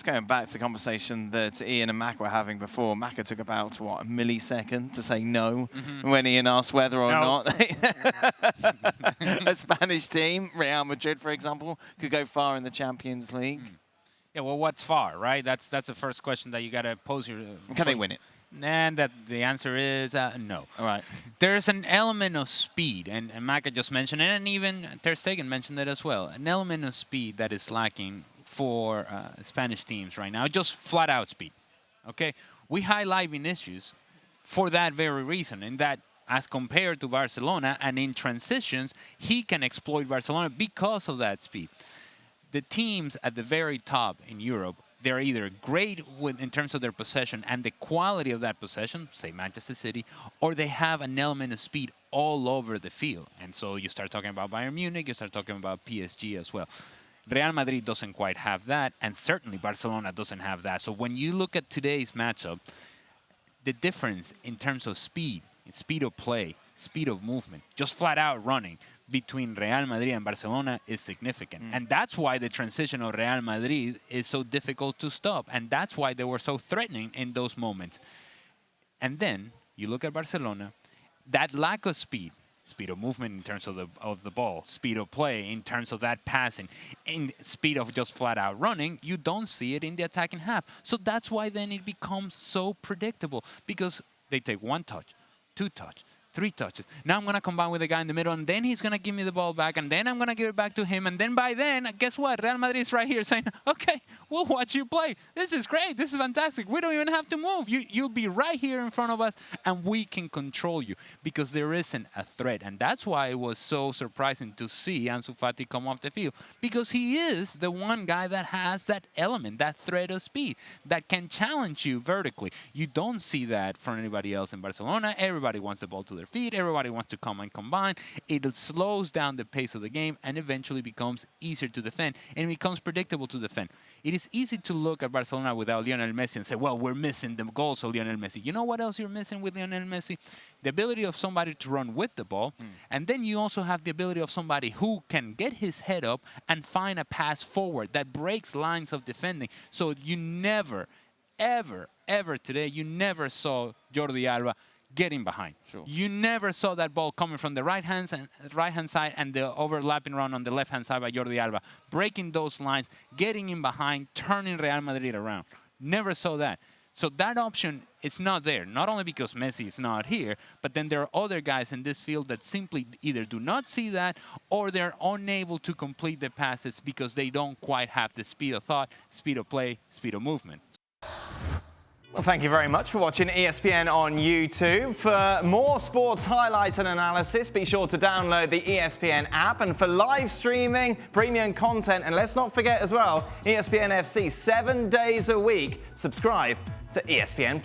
Going back to the conversation that Ian and Mac were having before, Mac took about, what, a millisecond to say no when Ian asked whether or not a Spanish team, Real Madrid, for example, could go far in the Champions League. Yeah, well, what's far, right? That's the first question that you got to pose your. Can they win it? And the answer is no. All right. There's an element of speed, and Maka just mentioned it, and even Ter Stegen mentioned it as well. An element of speed that is lacking for Spanish teams right now, just flat-out speed. Okay, we highlight Vinicius for that very reason, in that as compared to Barcelona, and in transitions, he can exploit Barcelona because of that speed. The teams at the very top in Europe, they're either great in terms of their possession and the quality of that possession, say Manchester City, or they have an element of speed all over the field. And so you start talking about Bayern Munich, you start talking about PSG as well. Real Madrid doesn't quite have that, and certainly Barcelona doesn't have that. So when you look at today's matchup, the difference in terms of speed of play, speed of movement, just flat out running between Real Madrid and Barcelona is significant. And that's why the transition of Real Madrid is so difficult to stop. And that's why they were so threatening in those moments. And then you look at Barcelona, that lack of speed of movement in terms of the ball, speed of play in terms of that passing, and speed of just flat out running, you don't see it in the attacking half. So that's why then it becomes so predictable, because they take 1 touch, 2 touch, 3 touches. Now I'm going to combine with the guy in the middle, and then he's going to give me the ball back, and then I'm going to give it back to him. And then by then, guess what? Real Madrid is right here saying, okay, we'll watch you play. This is great. This is fantastic. We don't even have to move. You'll be right here in front of us, and we can control you, because there isn't a threat. And that's why it was so surprising to see Ansu Fati come off the field, because he is the one guy that has that element, that threat of speed, that can challenge you vertically. You don't see that from anybody else in Barcelona. Everybody wants the ball to their feet. Everybody wants to come and combine. It slows down the pace of the game and eventually becomes easier to defend, and it becomes predictable to defend. It is easy to look at Barcelona without Lionel Messi and say, well, we're missing the goals of Lionel Messi. You know what else you're missing with Lionel Messi? The ability of somebody to run with the ball, and then you also have the ability of somebody who can get his head up and find a pass forward that breaks lines of defending. So you never, ever today, you never saw Jordi Alba getting behind. Sure. You never saw that ball coming from the right-hand side and the overlapping run on the left-hand side by Jordi Alba, breaking those lines, getting in behind, turning Real Madrid around. Never saw that. So that option is not there, not only because Messi is not here, but then there are other guys in this field that simply either do not see that, or they're unable to complete the passes because they don't quite have the speed of thought, speed of play, speed of movement. Well, thank you very much for watching ESPN on YouTube. For more sports highlights and analysis, be sure to download the ESPN app. And for live streaming, premium content, and let's not forget as well, ESPN FC 7 days a week. Subscribe to ESPN+.